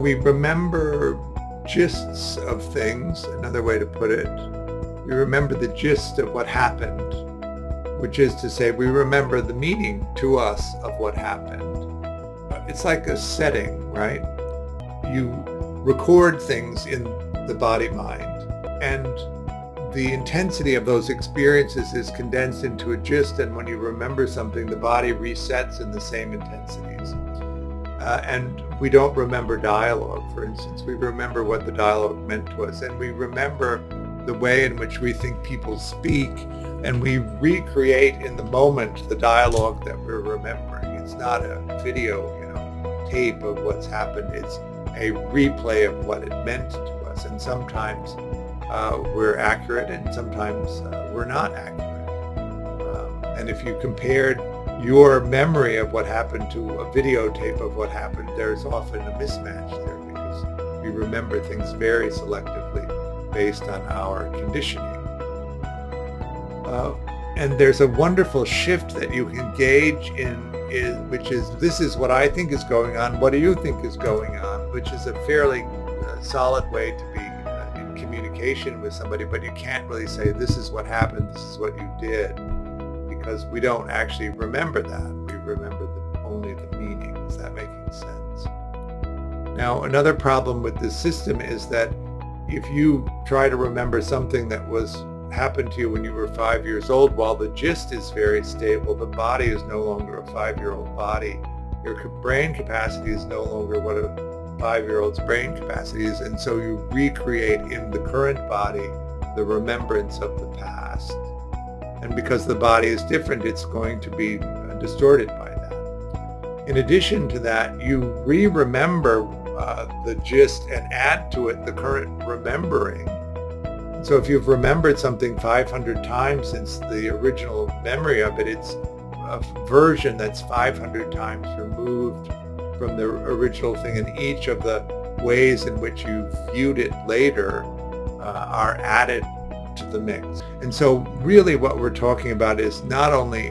We remember gists of things, another way to put it. We remember the gist of what happened, which is to say we remember the meaning to us of what happened. It's like a setting, right? You record things in the body-mind, and the intensity of those experiences is condensed into a gist, and when you remember something, the body resets in the same intensities. And we don't remember dialogue, for instance. We remember what the dialogue meant to us, and we remember the way in which we think people speak, and we recreate in the moment the dialogue that we're remembering. It's not a video, tape of what's happened. It's a replay of what it meant to us, and sometimes we're accurate, and sometimes we're not accurate. And if you compared your memory of what happened to a videotape of what happened, there's often a mismatch there because we remember things very selectively based on our conditioning. And there's a wonderful shift that you can gauge in, which is, this is what I think is going on, what do you think is going on, which is a fairly solid way to be in communication with somebody, but you can't really say, this is what happened, this is what you did, because we don't actually remember that. We remember only the meaning. Is that making sense? Now, another problem with this system is that if you try to remember something that happened to you when you were 5 years old, while the gist is very stable, the body is no longer a 5-year-old body. Your brain capacity is no longer what a 5-year-old's brain capacity is, and so you recreate in the current body the remembrance of the past. And because the body is different, it's going to be distorted by that. In addition to that, you re-remember the gist and add to it the current remembering. And so if you've remembered something 500 times since the original memory of it, it's a version that's 500 times removed from the original thing, and each of the ways in which you viewed it later are added to the mix. And so really what we're talking about is not only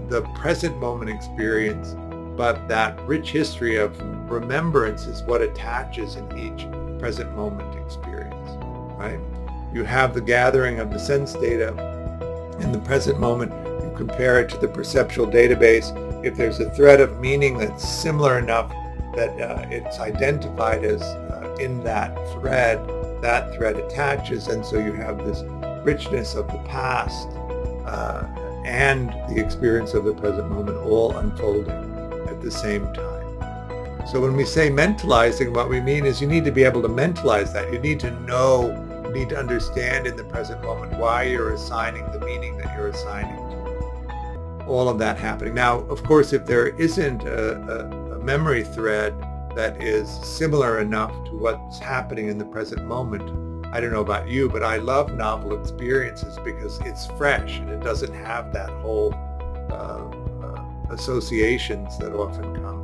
the present moment experience, but that rich history of remembrance is what attaches in each present moment experience, right? You have the gathering of the sense data in the present moment. You compare it to the perceptual database. If there's a thread of meaning that's similar enough that it's identified as in that thread attaches, and so you have this richness of the past and the experience of the present moment all unfolding at the same time. So when we say mentalizing, what we mean is you need to be able to mentalize that. You need to know, you need to understand in the present moment why you're assigning the meaning that you're assigning to all of that happening. Now, of course, if there isn't a memory thread that is similar enough to what's happening in the present moment, I don't know about you, but I love novel experiences because it's fresh and it doesn't have that whole associations that often come.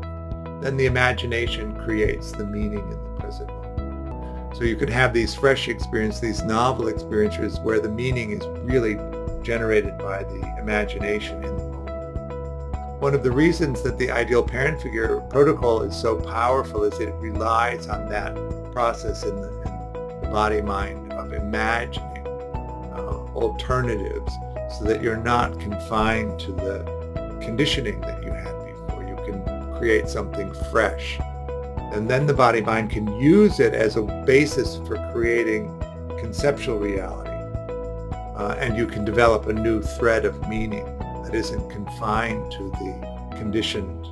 Then the imagination creates the meaning in the present moment. So you can have these fresh experiences, these novel experiences where the meaning is really generated by the imagination in the moment. One of the reasons that the ideal parent figure protocol is so powerful is it relies on that process in the body-mind of imagining alternatives so that you're not confined to the conditioning that you had before. You can create something fresh. And then the body-mind can use it as a basis for creating conceptual reality. And you can develop a new thread of meaning that isn't confined to the conditioned